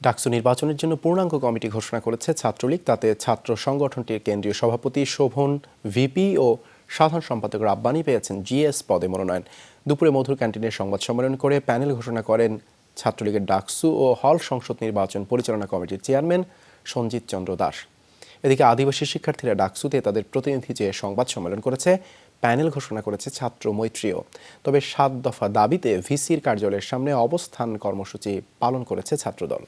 ডাকসু নির্বাচনের জন্য পূর্ণাঙ্গ কমিটি ঘোষণা করেছে ছাত্রলীগ। তাতে ছাত্র সংগঠনটির কেন্দ্রীয় সভাপতি শোভন ভিপি ও সাধারণ সম্পাদক রাব্বানী পেয়েছেন জিএস পদে মনোনয়ন। দুপুরে মধুর ক্যান্টিনের সংবাদ সম্মেলন করে প্যানেল ঘোষণা করেন ছাত্রলীগের ডাকসু ও হল সংসদ নির্বাচন পরিচালনা কমিটির চেয়ারম্যান সঞ্জিত চন্দ্র দাস। এদিকে আদিবাসী শিক্ষার্থীরা ডাকসুতে তাদের প্রতিনিধি চেয়ে সংবাদ সম্মেলন করেছে। প্যানেল ঘোষণা করেছে ছাত্র মৈত্রীও। তবে ৭ দফা দাবিতে ভিসির কার্যালয়ের সামনে অবস্থান কর্মসূচি পালন করেছে ছাত্রদল।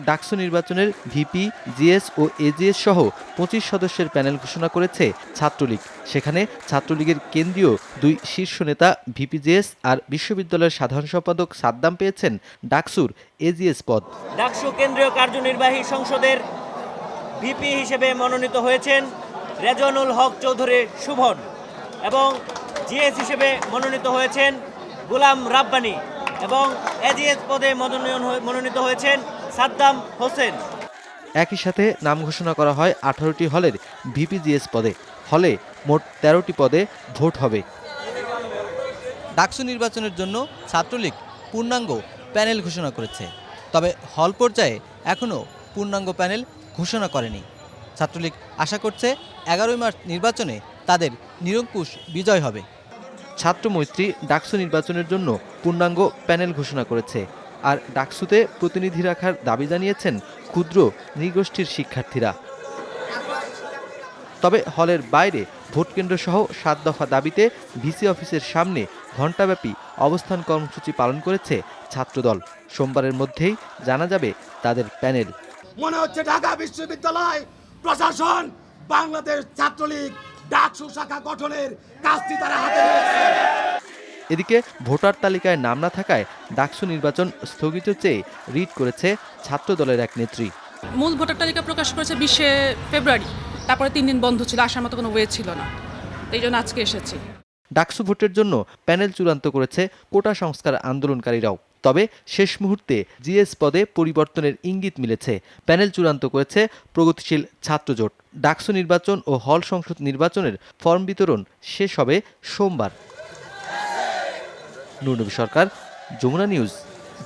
ডাকসু নির্বাচনের ভিপি, জিএস ও এজিএস সহ ২৫ সদস্যের প্যানেল ঘোষণা করেছে ছাত্রলীগ। সেখানে ছাত্রলীগের কেন্দ্রীয় ২ শীর্ষ নেতা ভিপি জিএস আর বিশ্ববিদ্যালয়ের সাধারণ সম্পাদক সাদ্দাম পেয়েছেন ডাকসুর এজিএস পদ। ডাকসু কেন্দ্রীয় কার্যনির্বাহী সংসদের ভিপি হিসেবে মনোনীত হয়েছেন রেজওয়ানুল হক চৌধুরী শুভন এবং জিএস হিসেবে মনোনীত হয়েছেন গোলাম রাব্বানী এবং এজিএস পদে মনোনীত হয়েছেন সাদ্দাম হোসেন। একই সাথে নাম ঘোষণা করা হয় ১৮টি হলের ভিপিজিএস পদে। হলে মোট ১৩টি পদে ভোট হবে। ডাকসু নির্বাচনের জন্য ছাত্রলীগ পূর্ণাঙ্গ প্যানেল ঘোষণা করেছে, তবে হল পর্যায়ে এখনও পূর্ণাঙ্গ প্যানেল ঘোষণা করেনি। ছাত্রলীগ আশা করছে ১১ই মার্চ নির্বাচনে তাদের নিরঙ্কুশ বিজয় হবে। ছাত্র মৈত্রী ডাকসু নির্বাচনের জন্য পূর্ণাঙ্গ প্যানেল ঘোষণা করেছে। আর ডাকসুতে প্রতিনিধি রাখার দাবি জানিয়েছেন ক্ষুদ্র নৃগোষ্ঠীর শিক্ষার্থীরা। তবে হলের বাইরে ভোটকেন্দ্র সহ ৭ দফা দাবিতে ভিসি অফিসের সামনে ঘণ্টাব্যাপী অবস্থান কর্মসূচি পালন করেছে ছাত্রদল। সোমবারের মধ্যেই জানা যাবে তাদের প্যানেল। মনে হচ্ছে ঢাকা বিশ্ববিদ্যালয় প্রশাসন বাংলাদেশ ছাত্রলীগ ডাকসু শাখা গঠনের কাজটি তারা হাতে নিয়েছে। এদিকে ভোটার তালিকায় নাম না থাকায় ডাকসু নির্বাচন স্থগিত চেয়ে রিট করেছে ছাত্রদলের এক নেত্রী। মূল ভোটার তালিকা প্রকাশ করেছে ২০শে ফেব্রুয়ারি, তারপরে ৩ দিন বন্ধ ছিল, আসার মতো কোনো ওয়ে ছিল না, এই জন্য আজকে এসেছি। ডাকসু ভোটের জন্য প্যানেল চূড়ান্ত করেছে কোটা সংস্কার আন্দোলনকারীরাও। তবে শেষ মুহূর্তে জিএস পদে পরিবর্তনের ইঙ্গিত মিলেছে। প্যানেল চূড়ান্ত করেছে প্রগতিশীল ছাত্রজোট। ডাকসু নির্বাচন ও হল সংসদ নির্বাচনের ফর্ম বিতরণ শেষ হবে সোমবার। নূর নবী সরকার, যমুনা নিউজ,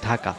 ঢাকা।